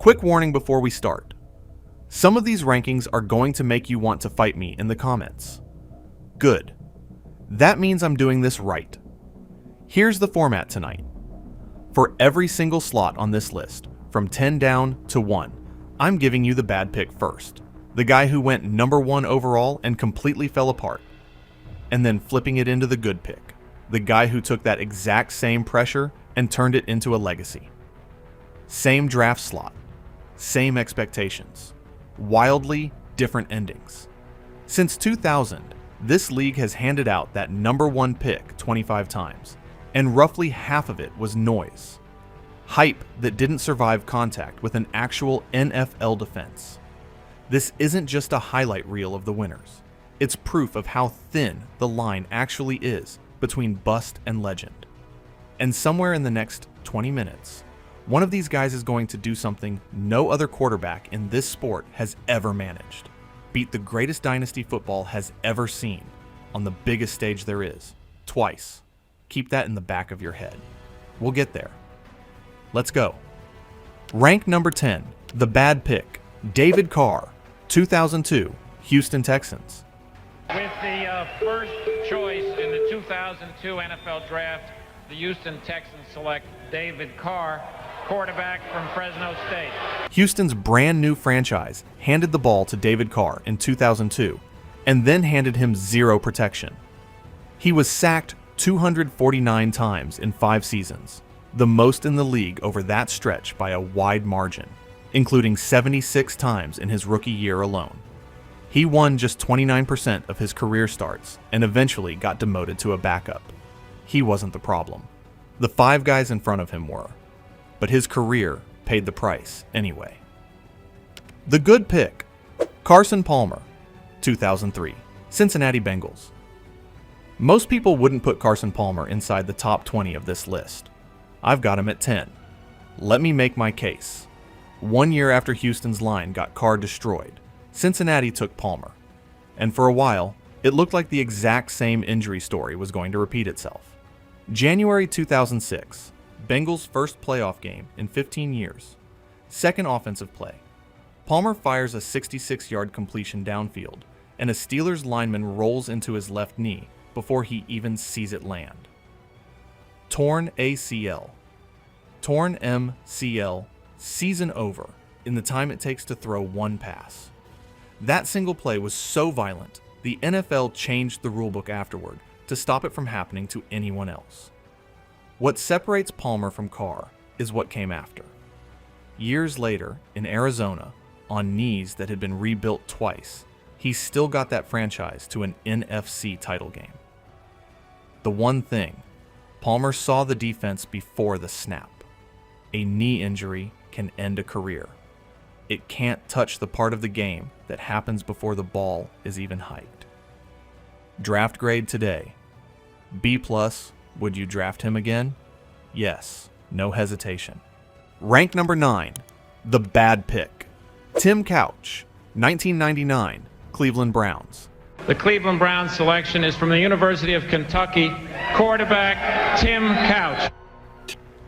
Quick warning before we start. Some of these rankings are going to make you want to fight me in the comments. Good. That means I'm doing this right. Here's the format tonight. For every single slot on this list, from 10 down to 1, I'm giving you the bad pick first. The guy who went number 1 overall and completely fell apart. And then flipping it into the good pick. The guy who took that exact same pressure and turned it into a legacy. Same draft slot. Same expectations. Wildly different endings. Since 2000, this league has handed out that number 1 pick 25 times, and roughly half of it was noise. Hype that didn't survive contact with an actual NFL defense. This isn't just a highlight reel of the winners. It's proof of how thin the line actually is between bust and legend. And somewhere in the next 20 minutes, one of these guys is going to do something no other quarterback in this sport has ever managed. Beat the greatest dynasty football has ever seen on the biggest stage there is, twice. Keep that in the back of your head. We'll get there. Let's go. Rank number 10, the bad pick, David Carr, 2002, Houston Texans. With the first choice in the 2002 NFL Draft, the Houston Texans select David Carr, quarterback from Fresno State. Houston's brand new franchise handed the ball to David Carr in 2002 and then handed him zero protection. He was sacked 249 times in 5 seasons, the most in the league over that stretch by a wide margin, including 76 times in his rookie year alone. He won just 29% of his career starts and eventually got demoted to a backup. He wasn't the problem. The 5 guys in front of him were. But his career paid the price anyway. The good pick, Carson Palmer, 2003, Cincinnati Bengals. Most people wouldn't put Carson Palmer inside the top 20 of this list. I've got him at 10. Let me make my case. 1 year after Houston's line got Carr destroyed, Cincinnati took Palmer. And for a while, it looked like the exact same injury story was going to repeat itself. January 2006, Bengals' first playoff game in 15 years. Second offensive play. Palmer fires a 66-yard completion downfield, and a Steelers lineman rolls into his left knee before he even sees it land. Torn ACL. Torn MCL, season over in the time it takes to throw one pass. That single play was so violent, the NFL changed the rulebook afterward to stop it from happening to anyone else. What separates Palmer from Carr is what came after. Years later, in Arizona, on knees that had been rebuilt twice, he still got that franchise to an NFC title game. The one thing, Palmer saw the defense before the snap. A knee injury can end a career. It can't touch the part of the game that happens before the ball is even hiked. Draft grade today. B+. Would you draft him again? Yes, no hesitation. Rank number 9, the bad pick. Tim Couch, 1999, Cleveland Browns. The Cleveland Browns selection is from the University of Kentucky, quarterback Tim Couch.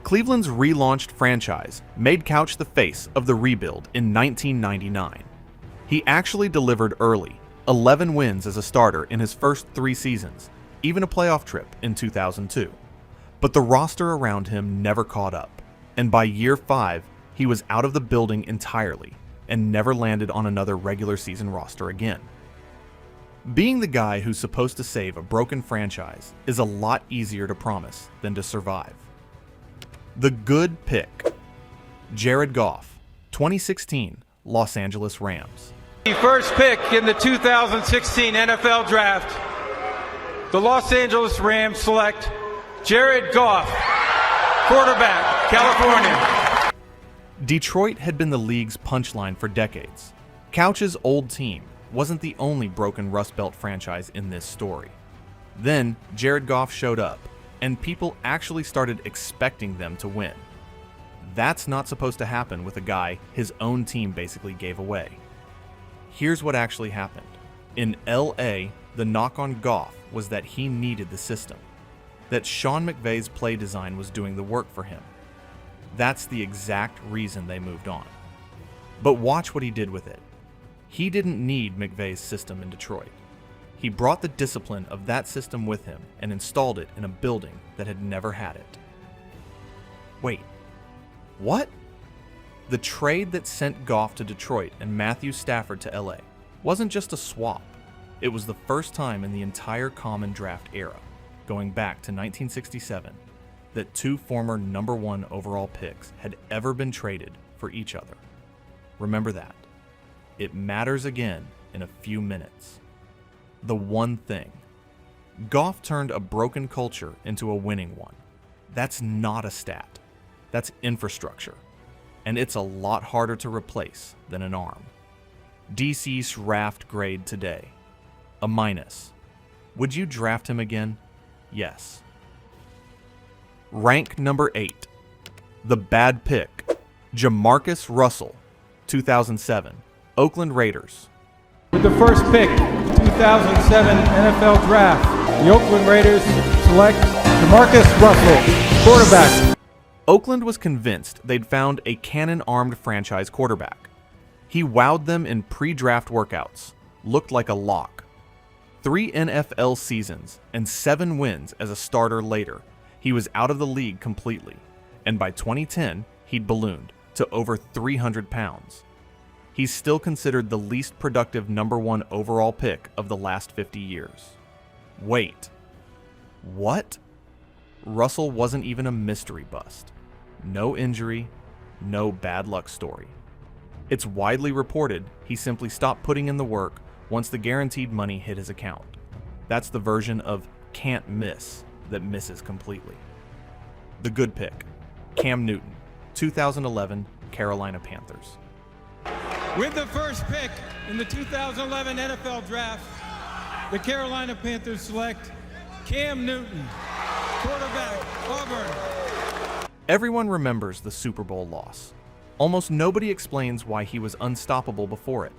Cleveland's relaunched franchise made Couch the face of the rebuild in 1999. He actually delivered early, 11 wins as a starter in his first 3 seasons, even a playoff trip in 2002. But the roster around him never caught up, and by year 5, he was out of the building entirely and never landed on another regular season roster again. Being the guy who's supposed to save a broken franchise is a lot easier to promise than to survive. The good pick, Jared Goff, 2016, Los Angeles Rams. The first pick in the 2016 NFL Draft, the Los Angeles Rams select Jared Goff, quarterback, California. Detroit had been the league's punchline for decades. Couch's old team wasn't the only broken Rust Belt franchise in this story. Then Jared Goff showed up, and people actually started expecting them to win. That's not supposed to happen with a guy his own team basically gave away. Here's what actually happened. In LA, the knock on Goff was that he needed the system, that Sean McVay's play design was doing the work for him. That's the exact reason they moved on. But watch what he did with it. He didn't need McVay's system in Detroit. He brought the discipline of that system with him and installed it in a building that had never had it. Wait, what? The trade that sent Goff to Detroit and Matthew Stafford to LA wasn't just a swap. It was the first time in the entire common draft era, going back to 1967, that two former number 1 overall picks had ever been traded for each other. Remember that. It matters again in a few minutes. The one thing. Goff turned a broken culture into a winning one. That's not a stat. That's infrastructure. And it's a lot harder to replace than an arm. DC's Raft grade today. A minus. Would you draft him again? Yes. Rank number 8. The bad pick. JaMarcus Russell, 2007. Oakland Raiders. With the first pick, 2007 NFL Draft, the Oakland Raiders select JaMarcus Russell, quarterback. Oakland was convinced they'd found a cannon-armed franchise quarterback. He wowed them in pre-draft workouts, looked like a lock. 3 NFL seasons and 7 wins as a starter later, he was out of the league completely, and by 2010, he'd ballooned to over 300 pounds. He's still considered the least productive number 1 overall pick of the last 50 years. Wait. What? Russell wasn't even a mystery bust. No injury, no bad luck story. It's widely reported he simply stopped putting in the work once the guaranteed money hit his account. That's the version of can't miss that misses completely. The good pick. Cam Newton, 2011 Carolina Panthers. With the first pick in the 2011 NFL Draft, the Carolina Panthers select Cam Newton, quarterback, Auburn. Everyone remembers the Super Bowl loss. Almost nobody explains why he was unstoppable before it.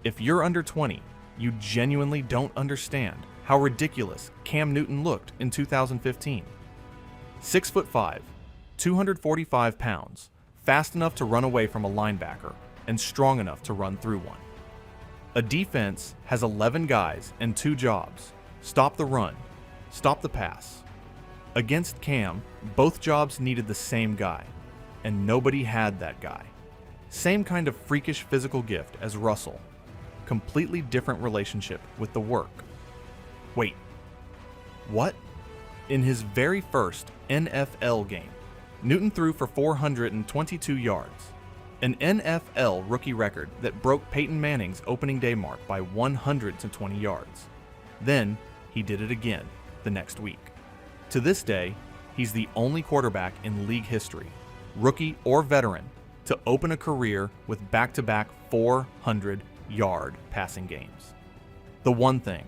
If you're under 20, you genuinely don't understand how ridiculous Cam Newton looked in 2015. 6'5", 245 pounds, fast enough to run away from a linebacker, and strong enough to run through one. A defense has 11 guys and 2 jobs: stop the run, stop the pass. Against Cam, both jobs needed the same guy, and nobody had that guy. Same kind of freakish physical gift as Russell. Completely different relationship with the work. Wait, what? In his very first NFL game, Newton threw for 422 yards, an NFL rookie record that broke Peyton Manning's opening day mark by 120 yards. Then, he did it again the next week. To this day, he's the only quarterback in league history, rookie or veteran, to open a career with back-to-back 400-yard passing games. The one thing.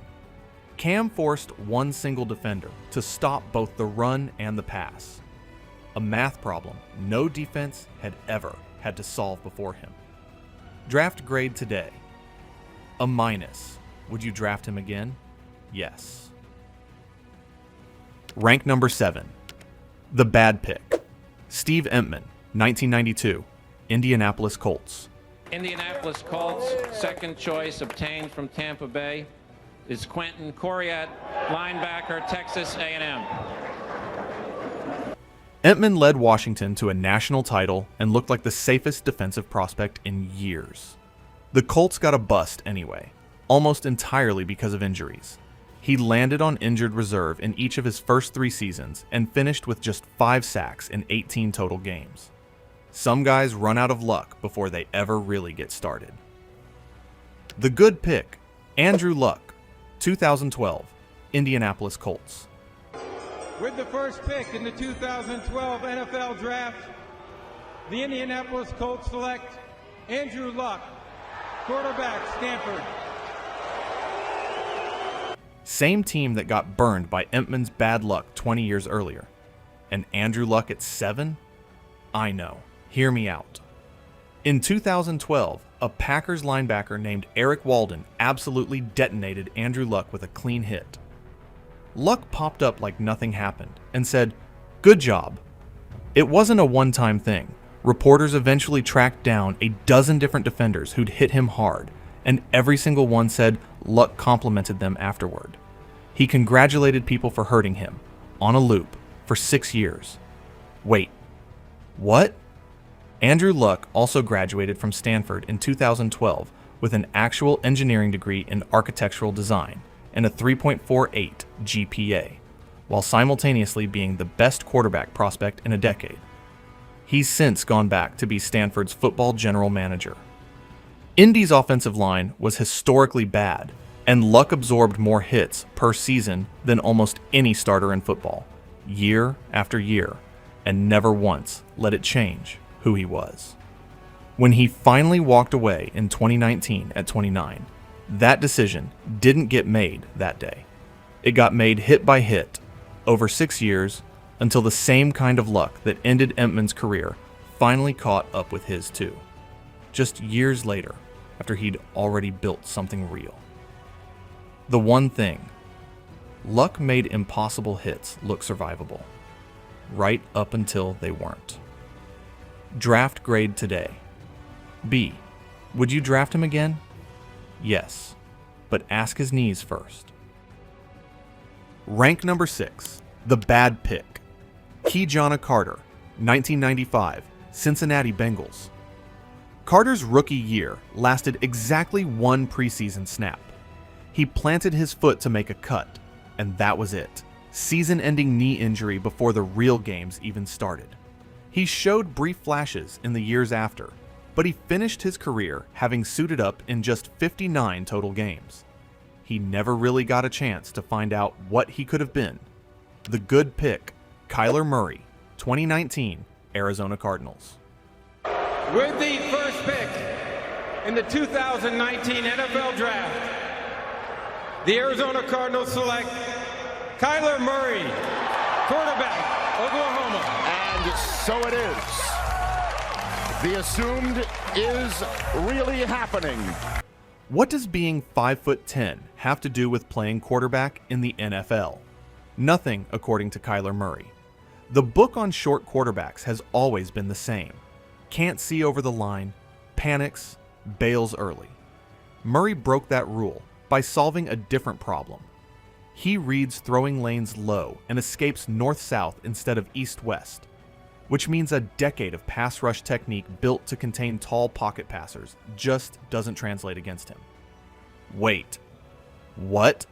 Cam forced one single defender to stop both the run and the pass. A math problem no defense had ever had to solve before him. Draft grade today. A minus. Would you draft him again? Yes. Rank number 7. The bad pick. Steve Emtman, 1992, Indianapolis Colts. Indianapolis Colts, second choice obtained from Tampa Bay is Quentin Coriat, linebacker, Texas A&M. Emtman led Washington to a national title and looked like the safest defensive prospect in years. The Colts got a bust anyway, almost entirely because of injuries. He landed on injured reserve in each of his first 3 seasons and finished with just 5 sacks in 18 total games. Some guys run out of luck before they ever really get started. The good pick, Andrew Luck, 2012, Indianapolis Colts. With the first pick in the 2012 NFL Draft, the Indianapolis Colts select Andrew Luck, quarterback, Stanford. Same team that got burned by Emtman's bad luck 20 years earlier. And Andrew Luck at 7? I know. Hear me out. In 2012, a Packers linebacker named Eric Walden absolutely detonated Andrew Luck with a clean hit. Luck popped up like nothing happened and said, "Good job." It wasn't a one-time thing. Reporters eventually tracked down a dozen different defenders who'd hit him hard, and every single one said Luck complimented them afterward. He congratulated people for hurting him, on a loop, for 6 years. Wait, what? Andrew Luck also graduated from Stanford in 2012 with an actual engineering degree in architectural design and a 3.48 GPA, while simultaneously being the best quarterback prospect in a decade. He's since gone back to be Stanford's football general manager. Indy's offensive line was historically bad, and Luck absorbed more hits per season than almost any starter in football, year after year, and never once let it change who he was. When he finally walked away in 2019 at 29, that decision didn't get made that day. It got made hit by hit over 6 years until the same kind of luck that ended Emtman's career finally caught up with his too. Just years later, after he'd already built something real. The one thing, Luck made impossible hits look survivable, right up until they weren't. Draft grade today. B. Would you draft him again? Yes, but ask his knees first. Rank number 6, the bad pick. Ki-Jana Carter, 1995, Cincinnati Bengals. Carter's rookie year lasted exactly one preseason snap. He planted his foot to make a cut, and that was it. Season-ending knee injury before the real games even started. He showed brief flashes in the years after, but he finished his career having suited up in just 59 total games. He never really got a chance to find out what he could have been. The good pick, Kyler Murray, 2019, Arizona Cardinals. With the first pick in the 2019 NFL Draft, the Arizona Cardinals select Kyler Murray, quarterback, Oklahoma. And so it is. The assumed is really happening. What does being 5'10" have to do with playing quarterback in the NFL? Nothing, according to Kyler Murray. The book on short quarterbacks has always been the same. Can't see over the line, panics, bails early. Murray broke that rule by solving a different problem. He reads throwing lanes low and escapes north-south instead of east-west, which means a decade of pass rush technique built to contain tall pocket passers just doesn't translate against him. Wait, what?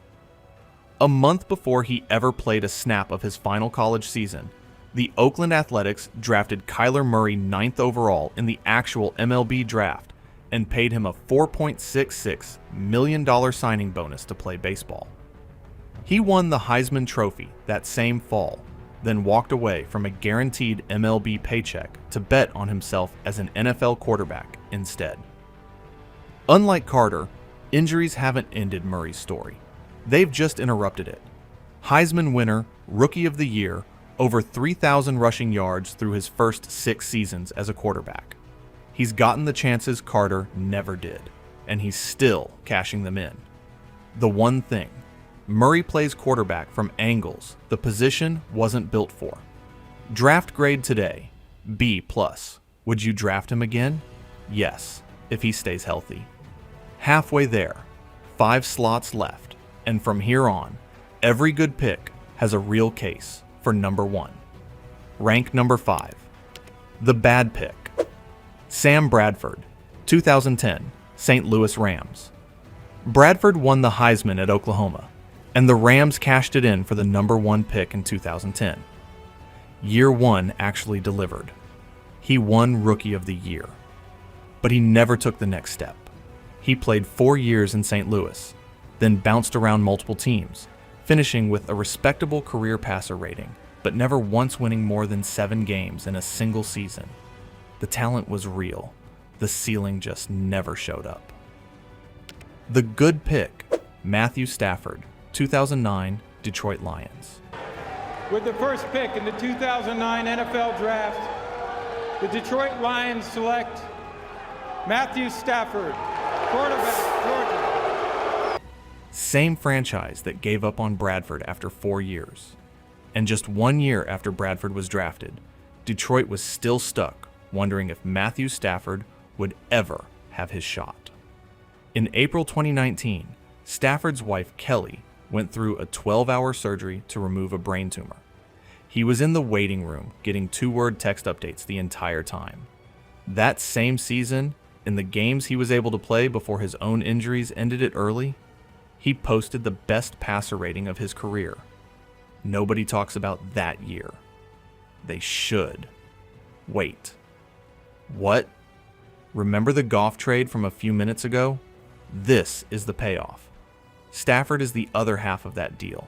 A month before he ever played a snap of his final college season, the Oakland Athletics drafted Kyler Murray 9th overall in the actual MLB draft and paid him a $4.66 million signing bonus to play baseball. He won the Heisman Trophy that same fall, then walked away from a guaranteed MLB paycheck to bet on himself as an NFL quarterback instead. Unlike Carter, injuries haven't ended Murray's story. They've just interrupted it. Heisman winner, Rookie of the Year, over 3,000 rushing yards through his first 6 seasons as a quarterback. He's gotten the chances Carter never did, and he's still cashing them in. The one thing, Murray plays quarterback from angles the position wasn't built for. Draft grade today, B+. Would you draft him again? Yes, if he stays healthy. Halfway there, 5 slots left, and from here on, every good pick has a real case for number 1. Rank number 5. The bad pick. Sam Bradford, 2010, St. Louis Rams. Bradford won the Heisman at Oklahoma, and the Rams cashed it in for the number 1 pick in 2010. Year 1 actually delivered. He won Rookie of the Year. But he never took the next step. He played 4 years in St. Louis, then bounced around multiple teams, finishing with a respectable career passer rating, but never once winning more than 7 games in a single season. The talent was real. The ceiling just never showed up. The good pick, Matthew Stafford, 2009, Detroit Lions. With the first pick in the 2009 NFL Draft, the Detroit Lions select Matthew Stafford, quarterback, Georgia. Same franchise that gave up on Bradford after 4 years. And just 1 year after Bradford was drafted, Detroit was still stuck wondering if Matthew Stafford would ever have his shot. In April 2019, Stafford's wife Kelly went through a 12-hour surgery to remove a brain tumor. He was in the waiting room getting 2-word text updates the entire time. That same season, in the games he was able to play before his own injuries ended it early, he posted the best passer rating of his career. Nobody talks about that year. They should. Wait. What? Remember the Goff trade from a few minutes ago? This is the payoff. Stafford is the other half of that deal.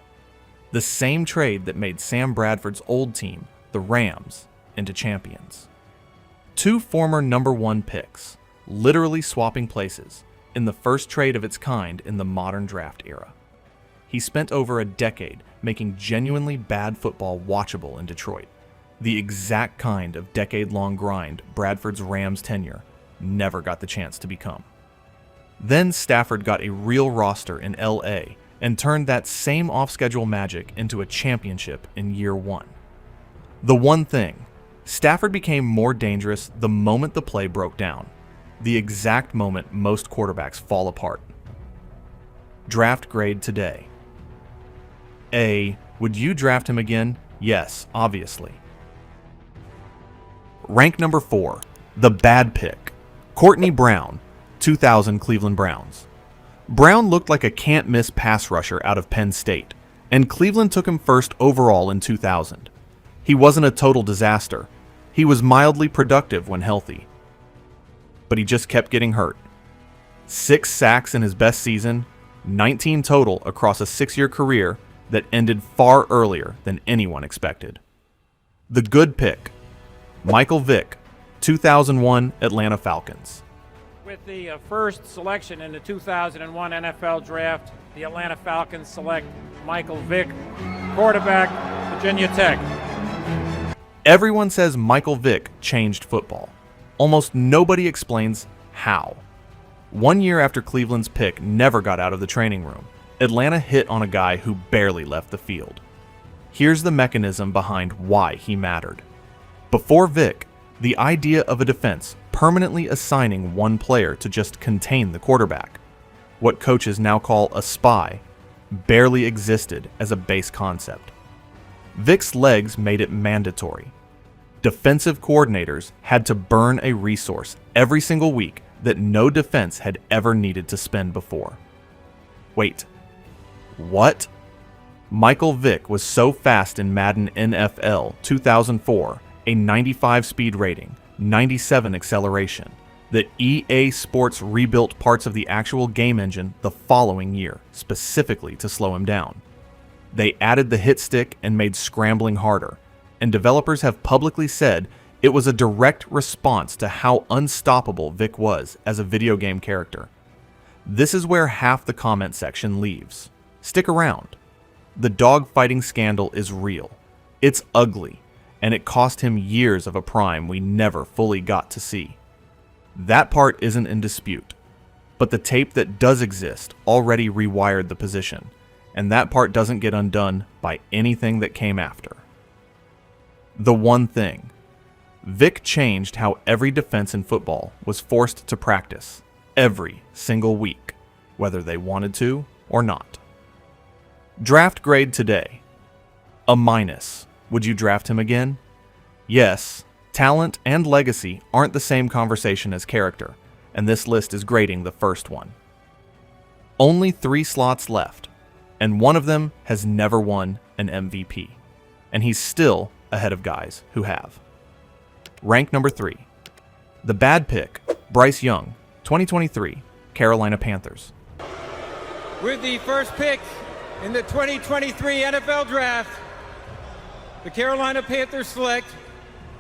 The same trade that made Sam Bradford's old team, the Rams, into champions. 2 former number 1 picks, literally swapping places, in the first trade of its kind in the modern draft era. He spent over a decade making genuinely bad football watchable in Detroit, the exact kind of decade-long grind Bradford's Rams tenure never got the chance to become. Then Stafford got a real roster in LA and turned that same off-schedule magic into a championship in year 1. The one thing, Stafford became more dangerous the moment the play broke down, the exact moment most quarterbacks fall apart. Draft grade today. A. Would you draft him again? Yes, obviously. Rank number 4, the bad pick, Courtney Brown, 2000 Cleveland Browns. Brown looked like a can't-miss pass rusher out of Penn State, and Cleveland took him first overall in 2000. He wasn't a total disaster. He was mildly productive when healthy. But he just kept getting hurt. 6 sacks in his best season, 19 total across a 6-year career that ended far earlier than anyone expected. The good pick, Michael Vick, 2001 Atlanta Falcons. With the first selection in the 2001 NFL Draft, the Atlanta Falcons select Michael Vick, quarterback, Virginia Tech. Everyone says Michael Vick changed football. Almost nobody explains how. 1 year after Cleveland's pick never got out of the training room, Atlanta hit on a guy who barely left the field. Here's the mechanism behind why he mattered. Before Vick, the idea of a defense permanently assigning one player to just contain the quarterback, what coaches now call a spy, barely existed as a base concept. Vick's legs made it mandatory. Defensive coordinators had to burn a resource every single week that no defense had ever needed to spend before. Wait, what? Michael Vick was so fast in Madden NFL 2004, a 95 speed rating, 97 acceleration, that EA Sports rebuilt parts of the actual game engine the following year, specifically to slow him down. They added the hit stick and made scrambling harder, and developers have publicly said it was a direct response to how unstoppable Vick was as a video game character. This is where half the comment section leaves. Stick around. The dogfighting scandal is real. It's ugly, and it cost him years of a prime we never fully got to see. That part isn't in dispute, but the tape that does exist already rewired the position, and that part doesn't get undone by anything that came after. The one thing. Vick changed how every defense in football was forced to practice every single week, whether they wanted to or not. Draft grade today. A-. Would you draft him again? Yes, talent and legacy aren't the same conversation as character, and this list is grading the first one. Only 3 slots left, and one of them has never won an MVP, and he's still ahead of guys who have. Rank number 3. The bad pick, Bryce Young, 2023, Carolina Panthers. With the first pick in the 2023 NFL Draft, the Carolina Panthers select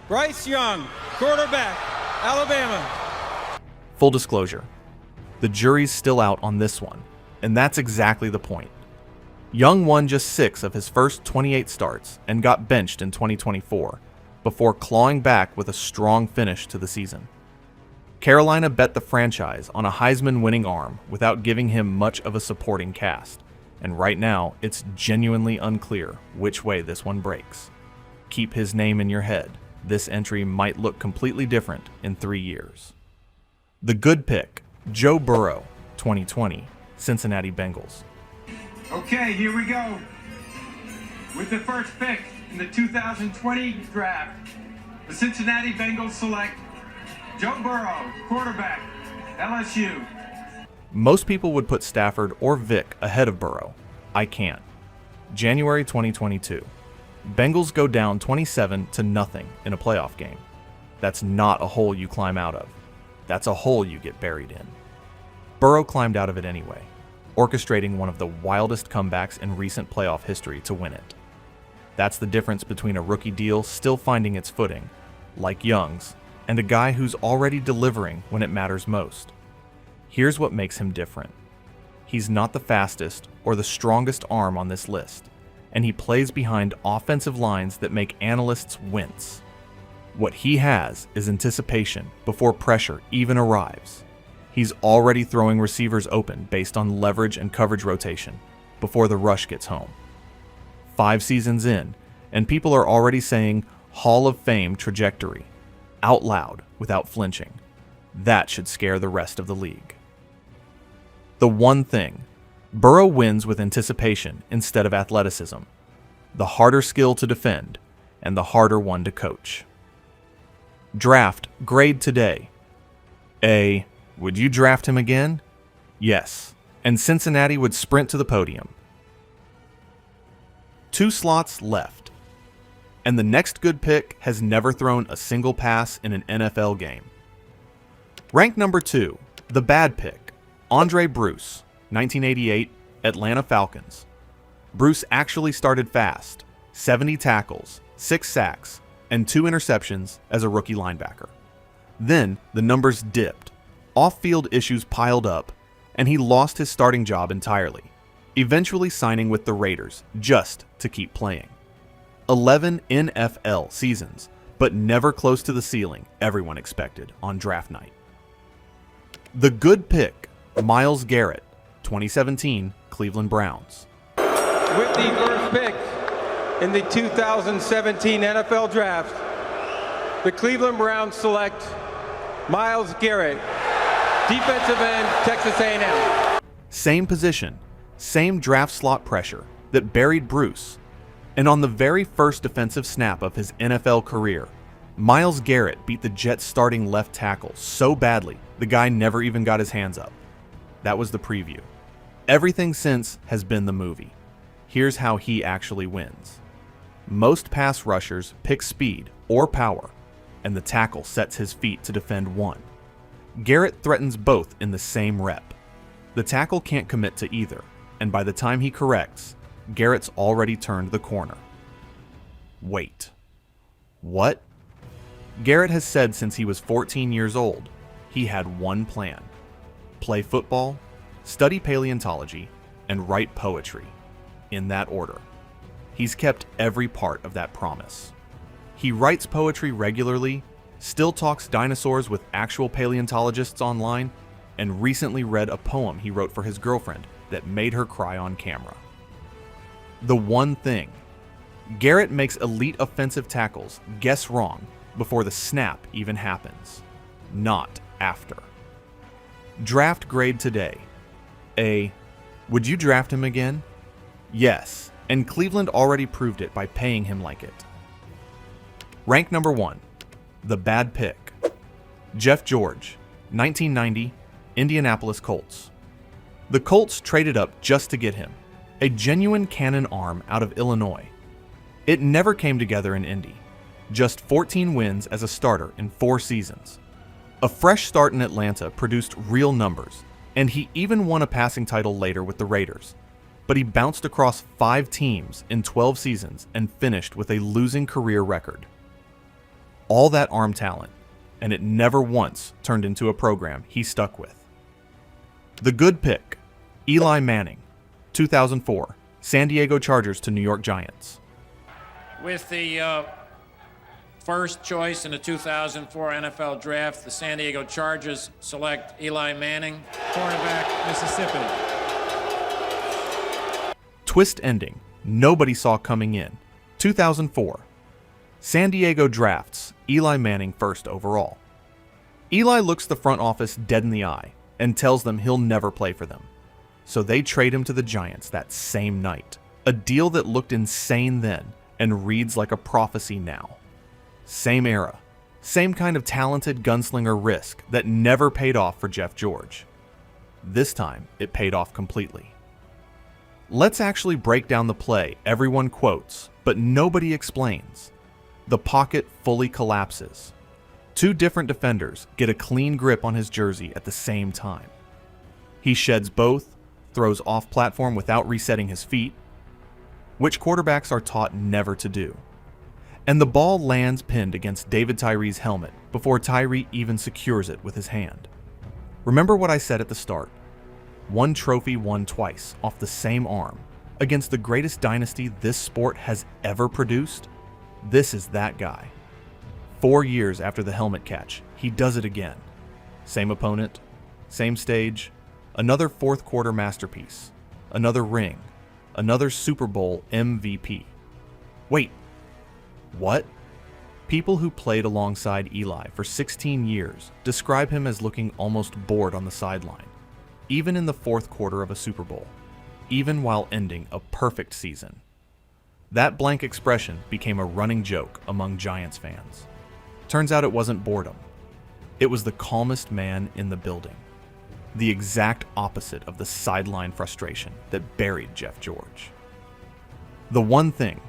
Bryce Young, quarterback, Alabama. Full disclosure, the jury's still out on this one, and that's exactly the point. Young won just 6 of his first 28 starts and got benched in 2024, before clawing back with a strong finish to the season. Carolina bet the franchise on a Heisman-winning arm without giving him much of a supporting cast, and right now it's genuinely unclear which way this one breaks. Keep his name in your head, this entry might look completely different in 3 years. The good pick, Joe Burrow, 2020, Cincinnati Bengals. Okay, here we go. With the first pick in the 2020 draft, the Cincinnati Bengals select Joe Burrow, quarterback, LSU. Most people would put Stafford or Vick ahead of Burrow. I can't. January 2022. Bengals go down 27-0 in a playoff game. That's not a hole you climb out of. That's a hole you get buried in. Burrow climbed out of it anyway, orchestrating one of the wildest comebacks in recent playoff history to win it. That's the difference between a rookie deal still finding its footing, like Young's, and a guy who's already delivering when it matters most. Here's what makes him different. He's not the fastest or the strongest arm on this list, and he plays behind offensive lines that make analysts wince. What he has is anticipation before pressure even arrives. He's already throwing receivers open based on leverage and coverage rotation before the rush gets home. 5 seasons in, and people are already saying Hall of Fame trajectory, out loud without flinching. That should scare the rest of the league. The one thing, Burrow wins with anticipation instead of athleticism, the harder skill to defend and the harder one to coach. Draft grade today. A. Would you draft him again? Yes, and Cincinnati would sprint to the podium. 2 slots left, and the next good pick has never thrown a single pass in an NFL game. Rank number 2, the bad pick, Andre Bruce, 1988, Atlanta Falcons. Bruce actually started fast, 70 tackles, 6 sacks, and 2 interceptions as a rookie linebacker. Then the numbers dipped, off-field issues piled up, and he lost his starting job entirely, eventually signing with the Raiders just to keep playing. 11 NFL seasons, but never close to the ceiling everyone expected on draft night. The good pick, Myles Garrett, 2017 Cleveland Browns. With the first pick in the 2017 NFL Draft, the Cleveland Browns select Myles Garrett, defensive end, Texas A&M. Same position, same draft slot pressure that buried Bruce. And on the very first defensive snap of his NFL career, Myles Garrett beat the Jets starting left tackle so badly the guy never even got his hands up. That was the preview. Everything since has been the movie. Here's how he actually wins. Most pass rushers pick speed or power, and the tackle sets his feet to defend one. Garrett threatens both in the same rep. The tackle can't commit to either, and by the time he corrects, Garrett's already turned the corner. Wait. What? Garrett has said since he was 14 years old, he had one plan: play football, study paleontology, and write poetry, in that order. He's kept every part of that promise. He writes poetry regularly, still talks dinosaurs with actual paleontologists online, and recently read a poem he wrote for his girlfriend that made her cry on camera. The one thing: Garrett makes elite offensive tackles guess wrong before the snap even happens, not after. Draft grade today. A. Would you draft him again? Yes, and Cleveland already proved it by paying him like it. Rank number 1, the bad pick, Jeff George, 1990, Indianapolis Colts. The Colts traded up just to get him, a genuine cannon arm out of Illinois. It never came together in Indy. Just 14 wins as a starter in 4 seasons. A fresh start in Atlanta produced real numbers, and he even won a passing title later with the Raiders. But he bounced across 5 teams in 12 seasons and finished with a losing career record. All that arm talent, and it never once turned into a program he stuck with. The good pick, Eli Manning, 2004, San Diego Chargers to New York Giants. With the first choice in the 2004 NFL Draft, the San Diego Chargers select Eli Manning, cornerback, Mississippi. Twist ending, nobody saw coming in. 2004. San Diego drafts Eli Manning first overall. Eli looks the front office dead in the eye and tells them he'll never play for them. So they trade him to the Giants that same night, a deal that looked insane then and reads like a prophecy now. Same era, same kind of talented gunslinger risk that never paid off for Jeff George. This time, it paid off completely. Let's actually break down the play everyone quotes, but nobody explains. The pocket fully collapses. Two different defenders get a clean grip on his jersey at the same time. He sheds both, throws off platform without resetting his feet, which quarterbacks are taught never to do. And the ball lands pinned against David Tyree's helmet before Tyree even secures it with his hand. Remember what I said at the start. One trophy won twice off the same arm against the greatest dynasty this sport has ever produced? This is that guy. 4 years after the helmet catch, he does it again. Same opponent, same stage, another fourth quarter masterpiece, another ring, another Super Bowl MVP. Wait, what? People who played alongside Eli for 16 years describe him as looking almost bored on the sideline, even in the fourth quarter of a Super Bowl, even while ending a perfect season. That blank expression became a running joke among Giants fans. Turns out it wasn't boredom. It was the calmest man in the building. The exact opposite of the sideline frustration that buried Jeff George. The one thing,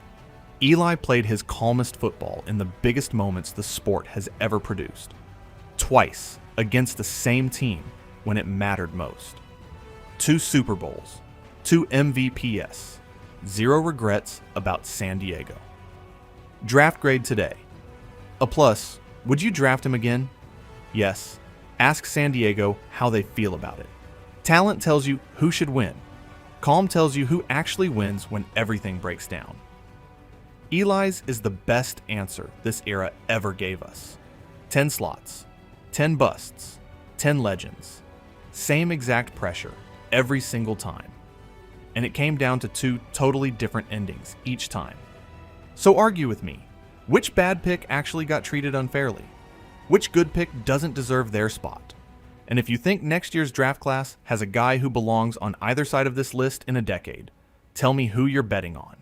Eli played his calmest football in the biggest moments the sport has ever produced. Twice against the same team when it mattered most. 2 Super Bowls, 2 MVPs, 0 regrets about San Diego. Draft grade today. A plus. Would you draft him again? Yes. Ask San Diego how they feel about it. Talent tells you who should win. Calm tells you who actually wins when everything breaks down. Eli's is the best answer this era ever gave us. 10 slots, 10 busts, 10 legends. Same exact pressure every single time. And it came down to 2 totally different endings each time. So argue with me. Which bad pick actually got treated unfairly? Which good pick doesn't deserve their spot? And if you think next year's draft class has a guy who belongs on either side of this list in a decade, tell me who you're betting on.